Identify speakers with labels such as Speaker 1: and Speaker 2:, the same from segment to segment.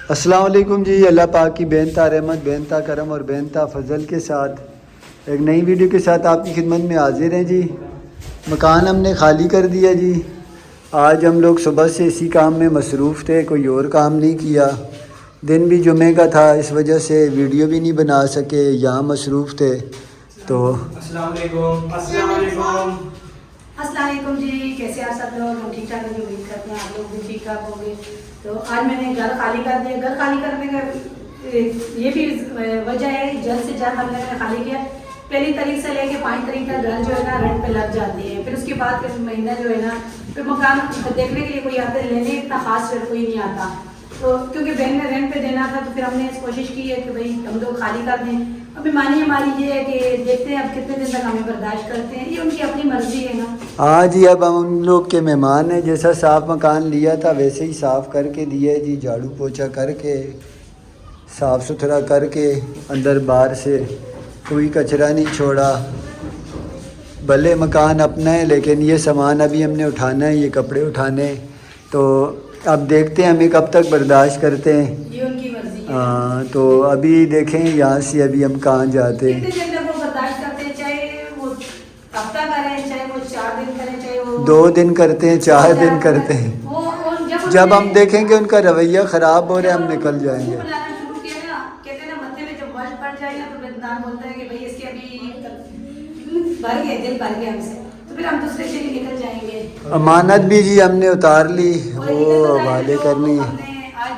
Speaker 1: अस्सलाम वालेकुम जी। अल्लाह पाक की बेनता रहमत, बेनता करम और बेनता फजल के साथ एक नई वीडियो के साथ आपकी खिदमत में हाजिर हैं जी। मकान हमने खाली कर दिया जी। आज हम लोग सुबह से इसी काम में मसरूफ़ थे, कोई और काम नहीं किया। दिन भी जुमे का था, इस वजह से वीडियो भी नहीं बना सके, यहाँ मसरूफ़ थे। तो
Speaker 2: अस्सलाम वालेकुम। अस्सलाम वालेकुम।
Speaker 3: अस्सलाम वालेकुम जी, कैसे आप सब लोग? हम ठीक ठाक हैं, उम्मीद करते हैं आप लोग भी ठीक ठाक होंगे। तो आज मैंने घर खाली कर दिया। घर खाली करने का ये भी वजह है, जल्द से जल्द हमने खाली किया। पहली तारीख से लेके 5 तारीख तक घर जो है ना रेंट पे लग जाती है। फिर उसके बाद फिर महीना जो है ना फिर मकान देखने के लिए कोई आता है, लेने इतना खास फिर कोई नहीं आता। तो क्योंकि बहन ने रेंट पे देना था तो फिर हमने कोशिश की है कि भाई हम लोग खाली कर दें। अभी मानी हमारी ये है कि देखते हैं अब कितने दिन तक हमें बर्दाश्त करते हैं, ये उनकी अपनी मर्जी है ना।
Speaker 1: हाँ जी, अब हम उन लोग के मेहमान हैं। जैसा साफ़ मकान लिया था वैसे ही साफ़ करके दिए जी, झाड़ू पोछा करके साफ़ सुथरा करके अंदर बाहर से कोई कचरा नहीं छोड़ा। भले मकान अपना है लेकिन ये सामान अभी हमने उठाना है, ये कपड़े उठाने। तो अब देखते हैं हमें कब तक बर्दाश्त करते हैं,
Speaker 3: ये उनकी मर्जी है।
Speaker 1: हाँ। तो अभी देखें यहाँ से अभी हम कहाँ जाते हैं।
Speaker 3: कितने दिन तक वो बर्दाश्त करते हैं, चाहे वो हफ्ता करें, चाहे वो 4 दिन करें, चाहे वो
Speaker 1: 2 दिन करते हैं, 4 दिन करते हैं। जब हम देखेंगे उनका रवैया ख़राब हो रहा है हम निकल जाएंगे।
Speaker 3: शुरू किया ना, कहते हैं ना मत्थे में जब वर्ष पड़ जाए ना तो इंसान बोलता है कि भाई इसके अभी भर गए, दिल भर गया हमसे, तो फिर हम दूसरे से भी निकल जाएंगे।
Speaker 1: अमानत भी जी हमने उतार ली,
Speaker 3: और
Speaker 1: वो
Speaker 3: इधर तो
Speaker 1: हवाले
Speaker 3: जो
Speaker 1: करनी है।
Speaker 3: हमने आज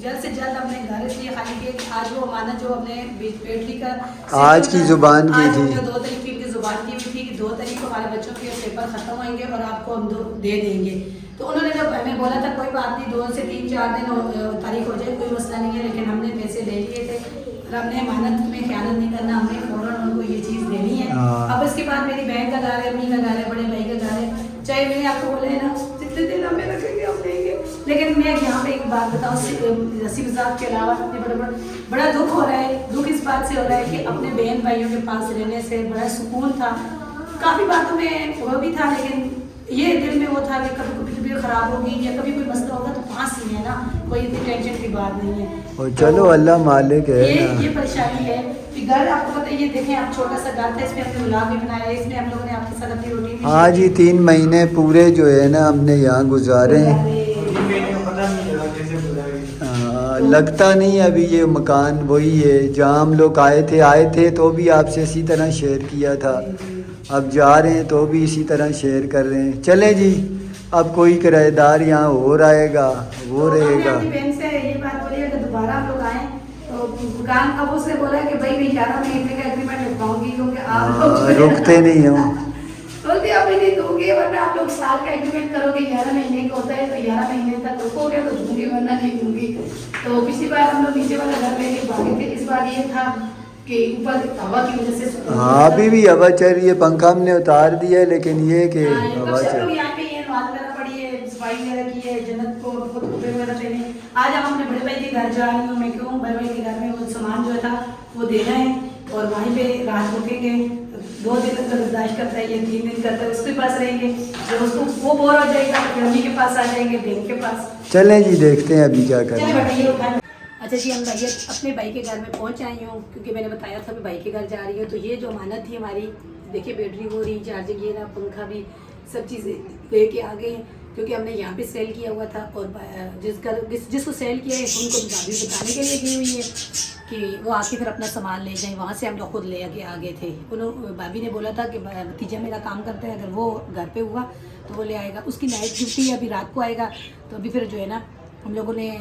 Speaker 3: जल्द से जल्द अपने घर इसलिए खाली किया कि आज वो अमानत जो हमने बेटी का
Speaker 1: आज की ज़ुबान की
Speaker 3: आज
Speaker 1: थी।
Speaker 3: जो 2 तारीख की उनकी ज़ुबान की हुई थी कि 2 तारीख को हमारे बच्चों के पेपर ख़त्म होंगे और आपको हम दे देंगे। तो उन्होंने जब हमें बोला था कोई बात नहीं, 2 से 3-4 दिन तारीख हो जाए, कोई मसला नहीं है, लेकिन हमने पैसे ले लिए थे और हमने अमानत में ख्यानत नहीं करना, हमने फ़ौरन उनको ये चीज़ देनी है। अब इसके बाद मेरी बहन का घर है, अम्मी का घर है, बड़े भाई का घर है, चाहे मैंने आपको बोला है ना जितने दिन हमें रखेंगे हम लेंगे। लेकिन मैं यहाँ पे एक बात बताऊँ, हंसी मजाक के अलावा बड़ा दुख हो रहा है। दुख इस बात से हो रहा है कि अपने बहन भाइयों के पास रहने से बड़ा सुकून था, काफ़ी बातों में वो भी था, लेकिन ये दिल में वो था कि कभी कभी तबीयत खराब होगी या कभी कोई मसला होगा तो पास ही है ना, कोई इतनी टेंशन की बात नहीं है।
Speaker 1: और चलो अल्लाह मालिक है ना।
Speaker 3: ये परेशानी है कि घर आपको पता है, ये देखें आप छोटा सा घर था, इसमें हमने गुलाब भी बनाया है, इसमें हम लोगों ने आपके साथ अपनी रोटी भी
Speaker 1: हाँ जी, 3 महीने पूरे जो है ना हमने यहाँ गुजारे हैं।
Speaker 2: पता नहीं लगा कैसे गुजारे।
Speaker 1: लगता नहीं है अभी ये मकान वही है जहाँ हम लोग आए थे तो भी आपसे इसी तरह शेयर किया था। अब जा रहे हैं तो भी इसी तरह शेयर कर रहे हैं। चले जी, अब कोई किराएदार यहाँ और आएगा वो रहेगा।
Speaker 3: अपनी बहन से ये बात बोली है कि दोबारा हम लोग आए तो दुकान अब उसने बोला है कि भाई मैं 11 महीने का एग्रीमेंट लिखवाऊंगी क्योंकि आप लोग
Speaker 1: रुकते नहीं हो।
Speaker 3: बोलते अब मैं नहीं दूंगी, वरना आप लोग साल का एग्रीमेंट करोगे, 11 महीने का होता है तो 11 महीने तक रुकोगे तो दूंगी वरना नहीं दूंगी। तो पिछली बार हम लोग नीचे वाला घर लेके भागे थे, इस बार ये था कि ऊपर हवा की वजह से
Speaker 1: हाँ अभी भी हवा चल रही है, पंखा हमने उतार दिया है लेकिन ये कि हवा चल रही है।
Speaker 3: यहाँ पे ये नमाज वगैरह पढ़ी है, सफाई वगैरह की है, जन्नत को कपड़े वगैरह पहने। आज हम अपने बड़े भाई के घर जा रही हूँ मैं, क्यों बड़े भाई के घर में वो सामान जो था वो देना है और वहीं पे रात रुकेंगे। 2 दिन तक बर्दाश्त करता है, ये 3 दिन करता है, उसके पास रहेंगे। जब उसको वो बोर हो जाएगा फिर मम्मी के पास आ जाएंगे, बहन के पास।
Speaker 1: चलें जी, देखते हैं अभी क्या करना है।
Speaker 3: अच्छा जी, हम भैया अपने भाई के घर में पहुंच आई हूँ क्योंकि मैंने बताया था मैं भाई के घर जा रही हूँ। तो ये जो अमानत थी हमारी, देखिए बैटरी हो रही, चार्जिंग ये ना, पंखा भी, सब चीज़ें लेके आ गए क्योंकि हमने यहाँ पे सेल किया हुआ था। और जिसको सेल किया है उनको भाभी बताने के लिए दी हुई है कि वो आके फिर अपना सामान ले जाएं। वहाँ से हम लोग खुद ले आके आ गए थे। उन्होंने भाभी ने बोला था कि भतीजा मेरा काम करता है, अगर वो घर पे हुआ तो वो ले आएगा। उसकी नाइट ड्यूटी है, अभी रात को आएगा। तो अभी फिर जो है ना हम लोगों ने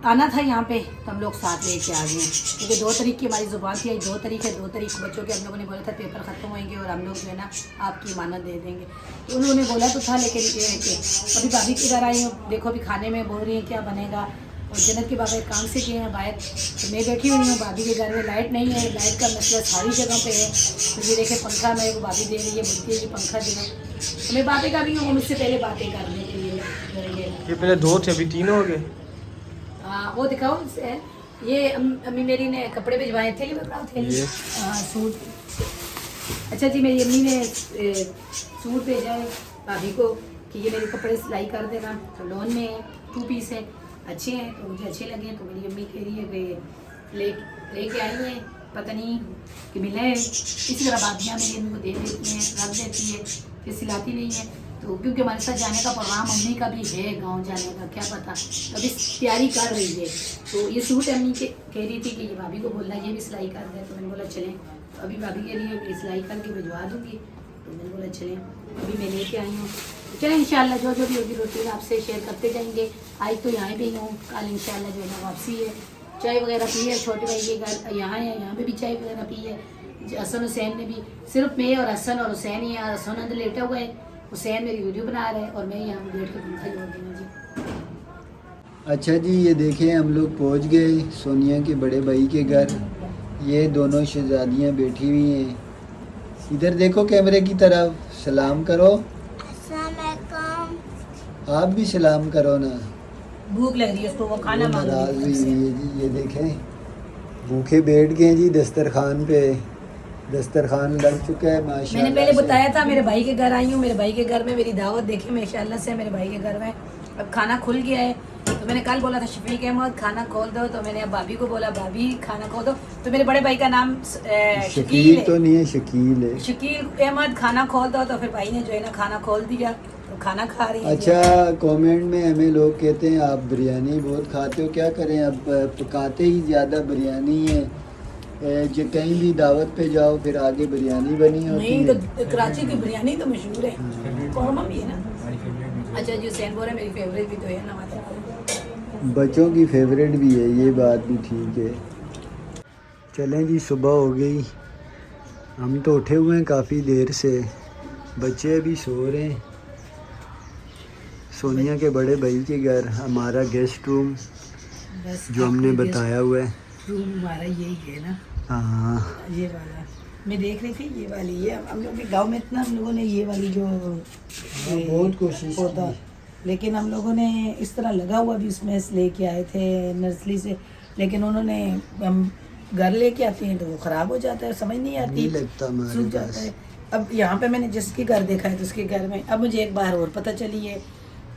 Speaker 3: आना था यहाँ पे तो हम लोग साथ लेके आ गए क्योंकि 2 तारीख की हमारी ज़ुबान थी, 2 तारीख है, 2 तारीख को बच्चों के हम लोगों ने बोला था पेपर ख़त्म होंगे और हम लोग जो है ना आपकी इमानत दे देंगे। तो उन्होंने बोला तो था, लेकिन ये है कि अभी भाभी के घर आई हूँ, देखो अभी खाने में बोल रही हैं क्या बनेगा। और जन्नत के बाबा काम से गए हैं बाहर, तो मैं बैठी हुई हूँ। भाभी के घर में लाइट नहीं है, लाइट का मसला सारी जगह पे है। तो ये देखे पंखा मेरे को भाभी दे रही है, बोलती है कि पंखा दे। तो मैं बातें कर रही हूँ, मुझसे पहले बातें करने के लिए
Speaker 2: ये पहले 2 थे अभी 3 हो गए।
Speaker 3: वो दिखाओ ये अम्मी मेरी ने कपड़े भिजवाए थे, ये बताओ थे सूट। अच्छा जी, मेरी अम्मी ने सूट भेजा है भाभी को कि ये मेरे कपड़े सिलाई कर देना। तो लोन में 2 पीस है अच्छे हैं, तो मुझे अच्छे लगे। तो मेरी अम्मी कह रही है कि लेके आई है, पता नहीं कि मिले। इसी तरह बातियाँ मेरी अम्मी को दे देती हैं, रख देती है, फिर सिलाती नहीं है। तो क्योंकि हमारे साथ जाने का प्रोग्राम अम्मी का भी है, गांव जाने का, क्या पता अभी तैयारी कर रही है। तो ये सूट अम्मी के कह रही थी कि ये भाभी को बोलना ये भी सिलाई कर दे। तो मैंने बोला चलें, तो अभी भाभी के लिए सिलाई करके भिजवा दूँगी। तो मैंने बोला चलें, अभी मैं लेके आई हूँ। तो चलें इंशाल्लाह जो जो भी होगी रूटीन आपसे शेयर करते जाएंगे। आज तो यहाँ भी हूँ, कल इंशाल्लाह जो है ना वापसी है। चाय वगैरह पी है, छोटे भाई के घर यहाँ है, यहाँ पे भी चाय वगैरह पी है। हसन हुसैन ने भी, सिर्फ मैं और हसन और हुसैन ही यहाँ, हसन अंदर लेटे हुए हैं, हुसैन मेरी वीडियो बना रहे हैं और मैं यहाँ बैठ के पंखा जोड़ रही हूँ जी।
Speaker 1: अच्छा जी, ये देखें हम लोग पहुँच गए सोनिया के बड़े भाई के घर। ये दोनों शहजादियाँ बैठी हुई हैं। इधर देखो कैमरे की तरफ, सलाम करो। आप भी सलाम करो ना।
Speaker 3: भूख लग रही है उसको, वो खाना मांग रही
Speaker 1: नाराज
Speaker 3: है
Speaker 1: हुई
Speaker 3: हमसे।
Speaker 1: है जी। ये देखें भूखे बैठ गए जी दस्तरखान पे। दस्तरखान लग चुका है माशाल्लाह
Speaker 3: मैंने पहले
Speaker 1: से।
Speaker 3: बताया था मेरे भाई के घर आई हूँ। मेरे भाई के घर में मेरी दावत देखी माशाल्लाह से, मेरे भाई के घर में अब खाना खुल गया है। तो मैंने कल बोला था शफीक अहमद खाना खोल दो, तो मैंने अब भाभी को बोला भाभी खाना खोल दो। तो मेरे बड़े भाई का नाम शकील
Speaker 1: शकील
Speaker 3: है,
Speaker 1: तो नहीं है, शकील है।
Speaker 3: शकील अहमद खाना खोल दो। तो फिर भाई ने जो है ना खाना खोल दिया, तो खाना खा रही है।
Speaker 1: अच्छा, कमेंट में हमें लोग कहते हैं आप बिरयानी बहुत खाते हो, क्या करें अब पकाते ही ज़्यादा बिरयानी है। जो कहीं भी दावत पे जाओ फिर आगे बिरयानी बनी होती
Speaker 3: नहीं
Speaker 1: है।
Speaker 3: तो कराची की बिरयानी तो मशहूर है, कौरमा भी है ना। अच्छा जी, हुसैन बोल रहे मेरी फेवरेट भी तो है ना,
Speaker 1: बच्चों की फेवरेट भी है, ये बात भी ठीक है। चलें जी, सुबह हो गई, हम तो उठे हुए हैं काफ़ी देर से, बच्चे अभी सो रहे हैं। सोनिया के बड़े भाई के घर हमारा गेस्ट रूम
Speaker 3: बस
Speaker 1: जो हमने बताया हुआ है।
Speaker 3: रूम हमारा यही है ना,
Speaker 1: हाँ,
Speaker 3: ये वाला मैं देख रही थी। ये वाली ये हम लोग के गांव में इतना हम लोगों ने ये वाली जो
Speaker 1: बहुत कोशिश
Speaker 3: पौधा, लेकिन हम लोगों ने इस तरह लगा हुआ भी उसमें से लेके आए थे नर्सरी से, लेकिन उन्होंने हम घर लेके आते हैं तो वो ख़राब हो जाता है, समझ नहीं आती,
Speaker 1: नहीं लगता हमारे
Speaker 3: सूख जाता
Speaker 1: पास।
Speaker 3: है। अब यहाँ पे मैंने जिसके घर देखा है तो उसके घर में अब मुझे एक बार और पता चली है,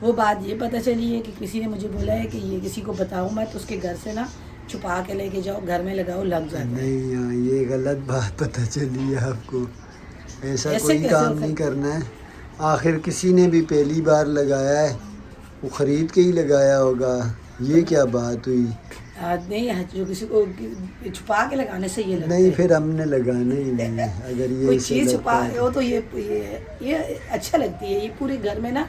Speaker 3: वो बात ये पता चली है कि किसी ने मुझे बोला है कि ये किसी को बताओ मत, उसके घर से ना छुपा के लेके जाओ, घर में लगाओ, लग जाता है।
Speaker 1: नहीं, हाँ, ये गलत बात पता चली है आपको। ऐसा
Speaker 3: ऐसे
Speaker 1: कोई
Speaker 3: कैसे
Speaker 1: काम
Speaker 3: होता
Speaker 1: नहीं
Speaker 3: है?
Speaker 1: करना है। आखिर किसी ने भी पहली बार लगाया है, वो ख़रीद के ही लगाया होगा। ये क्या बात हुई?
Speaker 3: नहीं है जो किसी को छुपा के लगाने से ये लगता
Speaker 1: नहीं,
Speaker 3: है।
Speaker 1: फिर हमने लगाना ही नहीं है। अगर ये
Speaker 3: कोई
Speaker 1: ऐसे
Speaker 3: चीज़
Speaker 1: लगता
Speaker 3: छुपा
Speaker 1: है।
Speaker 3: हो तो ये अच्छा लगती है, ये पूरे घर में ना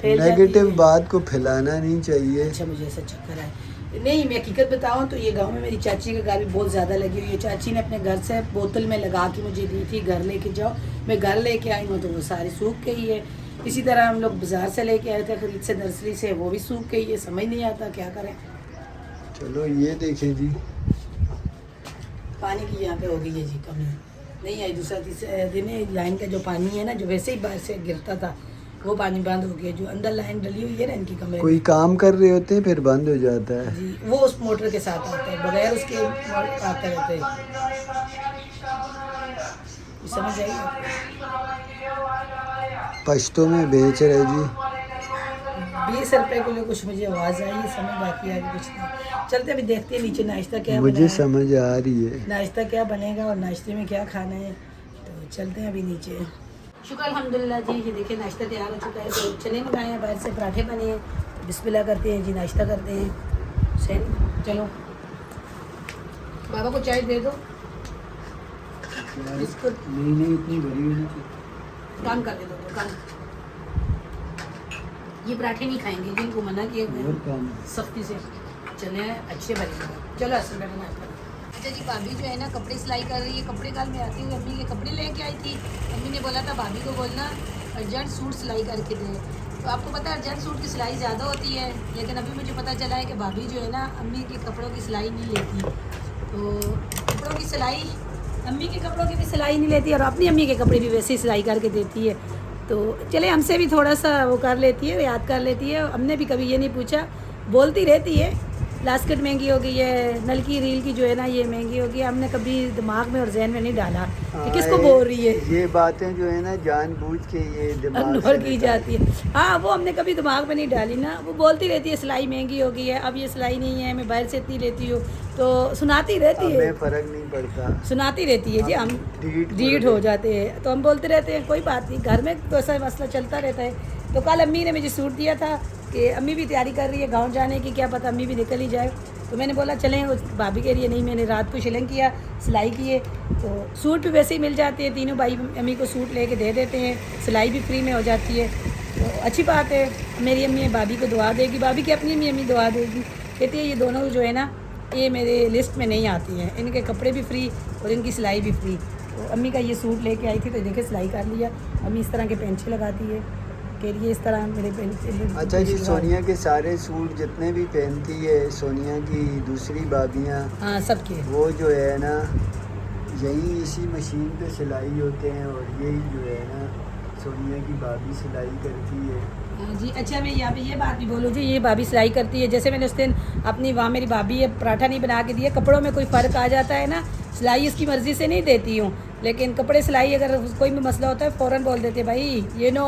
Speaker 3: फैल जाती
Speaker 1: नेगेटिव
Speaker 3: है।
Speaker 1: बात को फैलाना नहीं चाहिए।
Speaker 3: अच्छा, मुझे ऐसा चक्कर है। नहीं, मैं हकीकत बताऊं तो ये गांव में मेरी चाची का घर भी बहुत ज़्यादा लगी हुई है। चाची ने अपने घर से बोतल में लगा के मुझे दी थी, घर लेके जाओ। मैं घर लेके आई हूँ तो वो सारी सूख गई है। इसी तरह हम लोग बाज़ार से लेके आए थे खरीद से, नर्सरी से, वो भी सूख गई है। समझ नहीं आता क्या करें।
Speaker 1: चलो ये देखें जी,
Speaker 3: पानी की यहाँ पे हो गई है जी कमी, नहीं आई। दूसरा तीसरा दिन है, लाइन का जो पानी है ना जो वैसे ही बाहर से गिरता था वो पानी बंद हो गया। जो अंदर लाइन डली हुई है ना इनकी कमरे
Speaker 1: कोई काम कर रहे होते हैं फिर बंद हो जाता है।
Speaker 3: जी, वो उस मोटर के साथ आता है, बगैर उसके आते रहते हैं। समझ आई?
Speaker 1: पश्तो में बेच रहे जी।
Speaker 3: 20 रुपए किलो कुछ मुझे आवाज़ आई है, समझ बाकी आगे कुछ नहीं। चलते अभी देखते हैं नीचे नाश्ता क्या
Speaker 1: मुझे
Speaker 3: बना है।
Speaker 1: समझ आ रही है।
Speaker 3: नाश्ता क्या बनेगा और नाश्ते में क्या खाना है, तो चलते हैं अभी नीचे। शुक्र अल्हम्दुलिल्लाह जी, ये देखिए नाश्ता तैयार हो चुका है। तो चने मंगाए हैं, बाहर से पराठे बने हैं, तो बिस्मिल्लाह करते हैं जी, नाश्ता करते हैं। सही, चलो बाबा को चाय दे दो, बिस्कुट
Speaker 1: नहीं, इतनी बड़ी होनी चाहिए।
Speaker 3: काम कर दे दो, काम। ये पराठे नहीं खाएंगे जिनको मना किए हुए
Speaker 1: और
Speaker 3: हैं
Speaker 1: काम।
Speaker 3: सख्ती से। चले अच्छे बनेंगे, चलो असल में नाश्ता। अच्छा जी, भाभी जो है ना कपड़े सिलाई कर रही है। कपड़े कल में आती हुई अम्मी के कपड़े लेके आई थी। अम्मी ने बोला था भाभी को बोलना अर्जेंट सूट सिलाई करके दे। तो आपको पता है अर्जेंट सूट की सिलाई ज़्यादा होती है, लेकिन अभी मुझे पता चला है कि भाभी जो है ना अम्मी के कपड़ों की सिलाई नहीं लेती। तो कपड़ों की सिलाई, अम्मी के कपड़ों की भी सिलाई नहीं लेती और अपनी अम्मी के कपड़े भी वैसे ही सिलाई करके देती है। तो चले, हमसे भी थोड़ा सा वो कर लेती है, याद कर लेती है। हमने भी कभी ये नहीं पूछा, बोलती रहती है प्लास्टिक महंगी हो गई है, नल की रील की जो है ना ये महंगी हो गई है। हमने कभी दिमाग में और जहन में नहीं डाला कि किसको बोल रही है,
Speaker 1: ये बातें जो है ना जानबूझ के ये दिमाग से
Speaker 3: इग्नोर की
Speaker 1: निकाल-
Speaker 3: जाती है। हाँ, वो हमने कभी दिमाग में नहीं डाली ना। वो बोलती रहती है सिलाई महंगी हो गई है, अब ये सिलाई नहीं है, मैं बाहर से इतनी लेती हूँ, तो सुनाती रहती
Speaker 1: हमें
Speaker 3: है,
Speaker 1: फर्क नहीं पड़ता।
Speaker 3: सुनाती रहती है जी। हम
Speaker 1: ढीठ
Speaker 3: ढीठ हो जाते हैं तो हम बोलते रहते हैं कोई बात नहीं, घर में तो ऐसा मसला चलता रहता है। तो कल अम्मी ने मुझे सूट दिया था कि अम्मी भी तैयारी कर रही है गांव जाने की, क्या पता अम्मी भी निकल ही जाए। तो मैंने बोला चलें, उस भाभी के लिए नहीं, मैंने रात को शिलिंग किया, सिलाई किए, तो सूट भी वैसे ही मिल जाते हैं। तीनों भाई अम्मी को सूट लेके दे देते हैं, सिलाई भी फ्री में हो जाती है, तो अच्छी बात है। मेरी अम्मी भाभी को दुआ देगी, भाभी की अपनी अम्मी दुआ देगी, कहती है ये दोनों जो है ना ये मेरे लिस्ट में नहीं आती हैं, इनके कपड़े भी फ्री और इनकी सिलाई भी फ्री। तो अम्मी का ये सूट लेके आई थी तो देखे सिलाई कर लिया। अम्मी इस तरह के पेंचे लगाती है, कह रही है इस तरह मेरे पेंचे।
Speaker 1: अच्छा जी, सोनिया के सारे सूट जितने भी पहनती है सोनिया की दूसरी भाभियाँ,
Speaker 3: हाँ सबके।
Speaker 1: वो जो है ना यही इसी मशीन पे सिलाई होते हैं और यही जो है ना सोनिया की भाभी सिलाई करती है।
Speaker 3: हाँ जी। अच्छा, मैं यहाँ पे ये बात भी बोलूँ जी, ये भाभी सिलाई करती है। जैसे मैंने उस दिन अपनी वहाँ मेरी भाभी है पराठा नहीं बना के दिया, कपड़ों में कोई फ़र्क आ जाता है ना, सिलाई इसकी मर्ज़ी से नहीं देती हूँ, लेकिन कपड़े सिलाई अगर कोई भी मसला होता है फ़ौरन बोल देते भाई ये नो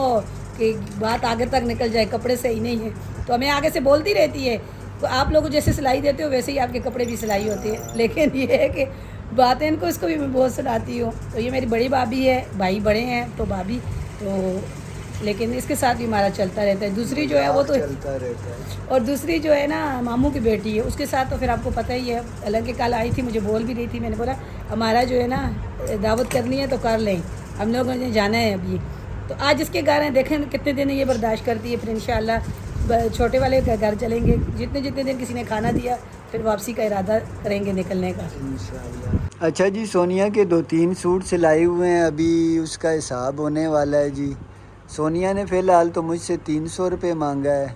Speaker 3: कि बात आगे तक निकल जाए, कपड़े सही नहीं है, तो हमें आगे से बोलती रहती है। तो आप लोग जैसे सिलाई देते हो वैसे ही आपके कपड़े भी सिलाई होते हैं, लेकिन ये है कि बातें इनको इसको भी मैं बहुत सुनाती हूँ। तो ये मेरी बड़ी भाभी है, भाई बड़े हैं तो भाभी, तो लेकिन इसके साथ भी हमारा चलता रहता है। दूसरी जो है वो तो
Speaker 1: चलता रहता है।
Speaker 3: और दूसरी जो है ना मामू की बेटी है, उसके साथ तो फिर आपको पता ही है। हालांकि कल आई थी, मुझे बोल भी रही थी, मैंने बोला हमारा जो है ना दावत करनी है तो कर लें, हम लोगों ने जाना है अभी। तो आज इसके घर हैं, देखें कितने दिन ये बर्दाश्त करती है, फिर इंशाल्लाह छोटे वाले के घर चलेंगे। जितने जितने दिन किसी ने खाना दिया फिर वापसी का इरादा करेंगे निकलने का।
Speaker 1: इंशाल्लाह। अच्छा जी, सोनिया के 2-3 सूट सिलाई हुए हैं, अभी उसका हिसाब होने वाला है जी। सोनिया ने फ़िलहाल तो मुझसे 300 रुपये मांगा है,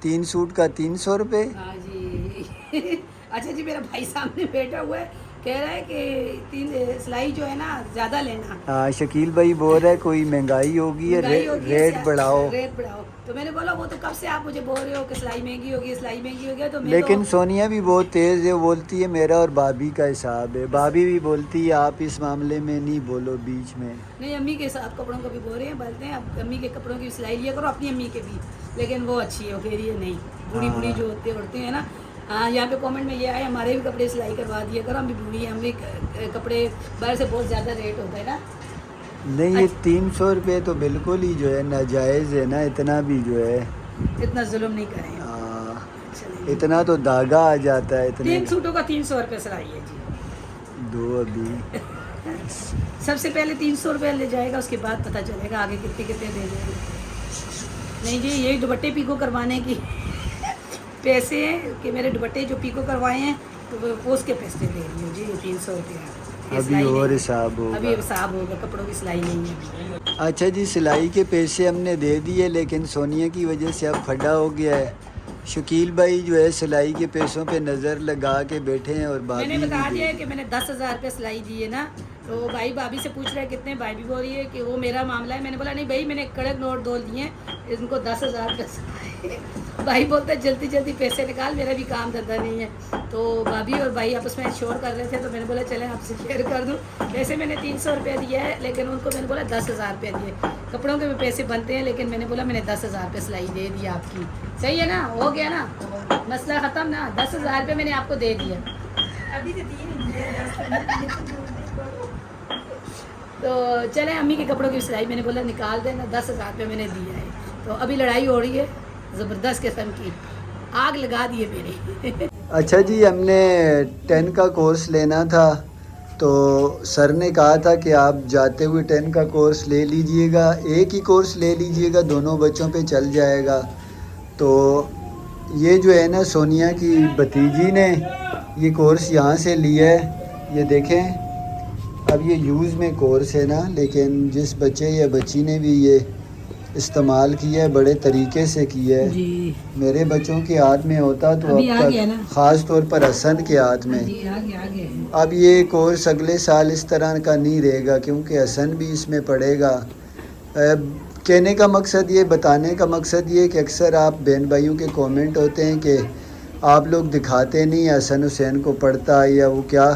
Speaker 1: 3 सूट का 300 रुपये।
Speaker 3: हाँ जी। अच्छा जी, मेरा भाई सामने बैठा हुआ है, कह रहा है कि 3 सिलाई जो है ना ज़्यादा लेना।
Speaker 1: हाँ, शकील भाई बोल रहा है कोई महंगाई होगी है,
Speaker 3: महंगाई होगी है,
Speaker 1: रेट बढ़ाओ।
Speaker 3: रेट बढ़ाओ। तो मैंने बोला वो तो कब से आप मुझे बोल रहे हो कि सिलाई महंगी होगी, सिलाई महंगी होगी, तो मैं
Speaker 1: लेकिन
Speaker 3: तो
Speaker 1: सोनिया भी बहुत तेज़ है, बोलती है मेरा और भाभी का हिसाब है। भाभी भी बोलती है आप इस मामले में नहीं बोलो बीच में।
Speaker 3: नहीं, अम्मी के साथ कपड़ों को भी बोल रहे हैं, बोलते हैं अब अम्मी के कपड़ों की सिलाई लिया करो, अपनी अम्मी के भी, लेकिन वो अच्छी है, वो कह रही है नहीं, बूढ़ी बूढ़ी जो होते उड़ते हैं ना। हाँ, यहाँ पे कमेंट में ये आए हमारे भी कपड़े सिलाई करवा दिया करो, हम भी बूढ़ी हैं, हम भी कपड़े बाहर से बहुत ज़्यादा रेट होता है ना।
Speaker 1: नहीं, ये 300 रुपये तो बिल्कुल ही जो है नाजायज़ है ना, इतना भी जो है
Speaker 3: इतना जुल्म नहीं करें। चलिए,
Speaker 1: इतना तो धागा आ जाता है इतने
Speaker 3: 3 सूटों का 300 रुपये सिलाई है जी।
Speaker 1: दो अभी।
Speaker 3: सबसे पहले 300 रुपये ले जाएगा, उसके बाद पता चलेगा आगे कितने कितने दे जाएगा। नहीं जी, यही दुपट्टे पीको करवाने की पैसे हैं कि मेरे दुपट्टे जो पीको करवाए हैं तो वो उसके पैसे दे रही हूँ जी, 300 रुपया। ये
Speaker 1: अभी
Speaker 3: सिलाई
Speaker 1: और
Speaker 3: नहीं-
Speaker 1: हिसाब
Speaker 3: अभी
Speaker 1: होगा।
Speaker 3: हिसाब होगा, कपड़ों की सिलाई नहीं है।
Speaker 1: अच्छा जी, सिलाई के पैसे हमने दे दिए, लेकिन सोनिया की वजह से अब फटा हो गया है। शकील भाई जो है सिलाई के पैसों पे नज़र लगा के बैठे हैं और भाभी
Speaker 3: मैंने बता
Speaker 1: भी
Speaker 3: दिया है
Speaker 1: दे
Speaker 3: कि मैंने 10,000 रुपये सिलाई दी है ना, तो भाई भाभी से पूछ रहे हैं कितने, भाई भी बोल रही है कि वो मेरा मामला है। मैंने बोला नहीं भाई, मैंने कड़क नोट दो दिए हैं, इनको 10,000 रुपये। भाई बोलते हैं जल्दी जल्दी पैसे निकाल, मेरा भी काम धंधा नहीं है। तो भाभी और भाई आपस में शोर कर रहे थे, तो मैंने बोला चलें आपसे शेयर कर दूँ। वैसे मैंने 300 रुपये दिया है, लेकिन उनको मैंने बोला 10,000 रुपये दिए। कपड़ों के भी पैसे बनते हैं, लेकिन मैंने बोला मैंने 10,000 रुपये सिलाई दे दी आपकी। सही है ना, हो गया ना, मसला ख़त्म ना। 10,000 रुपये मैंने आपको दे दिया। अभी तो तो चले, अम्मी के कपड़ों की सिलाई मैंने बोला निकाल देना, 10,000 रुपये मैंने दिया है। तो अभी लड़ाई हो रही है ज़बरदस्त किस्म की, आग लगा दी है मेरी।
Speaker 1: अच्छा जी, हमने 10 का कोर्स लेना था, तो सर ने कहा था कि आप जाते हुए 10 का कोर्स ले लीजिएगा, एक ही कोर्स ले लीजिएगा, दोनों बच्चों पे चल जाएगा। तो ये जो है ना सोनिया की भतीजी ने ये कोर्स यहाँ से लिया है, ये देखें। अब ये यूज़ में कोर्स है ना, लेकिन जिस बच्चे या बच्ची ने भी ये इस्तेमाल किया है बड़े तरीके से किया है।
Speaker 3: जी
Speaker 1: मेरे बच्चों के हाथ में होता तो
Speaker 3: अभी
Speaker 1: अब
Speaker 3: आ गया
Speaker 1: तक,
Speaker 3: ना।
Speaker 1: ख़ास तौर पर हसन के हाथ में।
Speaker 3: जी आगे आगे।
Speaker 1: अब ये कोर्स अगले साल इस तरह का नहीं रहेगा, क्योंकि हसन भी इसमें पढ़ेगा। कहने का मकसद ये, बताने का मकसद ये कि अक्सर आप बहन भाइयों के कमेंट होते हैं कि आप लोग दिखाते नहीं। हसन हुसैन को पढ़ता या वो क्या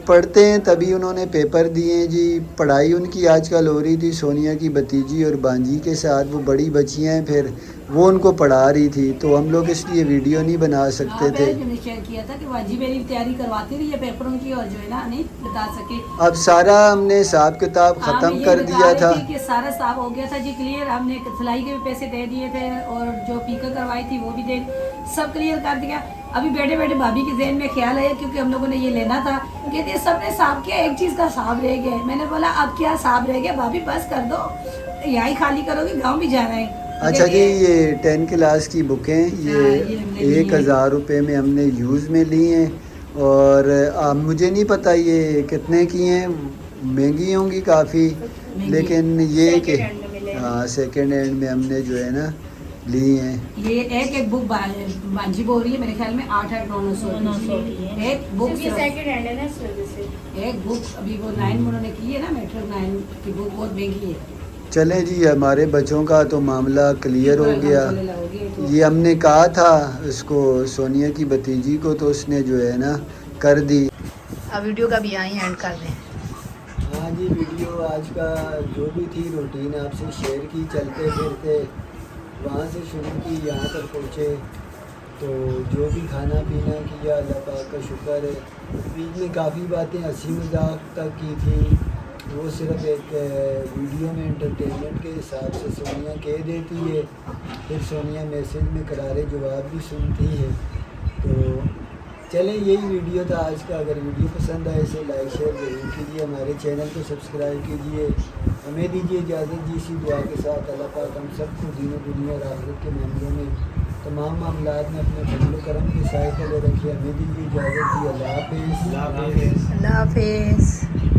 Speaker 1: पढ़ते हैं, तभी उन्होंने पेपर दिए हैं जी। पढ़ाई उनकी आजकल हो रही थी सोनिया की भतीजी और बांजी के साथ, वो बड़ी बच्चियाँ हैं, फिर वो उनको पढ़ा रही थी, तो हम लोग इसलिए वीडियो नहीं बना सकते थे।
Speaker 3: मैंने शेयर किया था कि वाजी मेरी तैयारी करवाती रही है पेपरों की और जो है ना नहीं बता सके।
Speaker 1: अब सारा हमने हिसाब किताब ख़त्म कर दिया था
Speaker 3: कि सारा साफ हो गया था जी, क्लियर। हमने सिलाई के भी पैसे दे दिए थे और जो पीका करवाई थी वो भी दे, सब क्लियर कर दिया। अभी बैठे बैठे भाभी के जहन में ख्याल आया, क्योंकि हम लोगों ने ये लेना था, कहते ये सबने साफ किया, एक चीज़ का साफ रह गया है। मैंने बोला अब क्या साफ रह गया भाभी, बस कर दो, यहाँ ही खाली करोगे, गाँव भी जाना है।
Speaker 1: अच्छा जी, ये 10 क्लास की बुकें ये 1000 रुपये में हमने यूज़ में ली हैं, और मुझे नहीं पता ये कितने की हैं, महंगी होंगी काफ़ी, लेकिन ये कि हाँ सेकेंड हैंड में हमने जो है ना ली हैं।
Speaker 3: ये एक बुक बांझी बोल रही है मेरे ख्याल में 8-900 एक बुक
Speaker 4: सेकंड हैंड है ना, इस वजह से।
Speaker 3: एक बुक अभी वो 9 में उन्होंने की है ना, मैट्रिक 9 की बुक बहुत महंगी है।
Speaker 1: चलें जी, हमारे बच्चों का तो मामला क्लियर हो गया। ये हमने कहा था उसको, सोनिया की भतीजी को, तो उसने जो है ना कर दी।
Speaker 4: अब वीडियो का भी यहाँ ही एंड कर दें।
Speaker 1: हाँ जी, वीडियो आज का जो भी थी रूटीन आपसे शेयर की, चलते फिरते वहाँ से शुरू की, यहाँ तक पहुँचे, तो जो भी खाना पीना किया अल्लाह पाक का शुक्र है। बीच में काफ़ी बातें हंसी मजाक तक की थी, वो सिर्फ एक वीडियो में एंटरटेनमेंट के हिसाब से सोनिया कह देती है, फिर सोनिया मैसेज में करारे जवाब भी सुनती है। तो चलें, यही वीडियो था आज का। अगर वीडियो पसंद आए इसे लाइक शेयर ज़रूर कीजिए, हमारे चैनल को सब्सक्राइब कीजिए। हमें दीजिए इजाज़त जी, इसी दुआ के साथ अल्लाह पाक हम सबको दीन दुनिया और आखिरत के मामलों में तमाम मामलात में अपने फजल करम के साए तले रखिए। हमें दीजिए इजाज़त जी, अल्लाह हाफ़िज़।
Speaker 4: अल्लाह हाफिज़।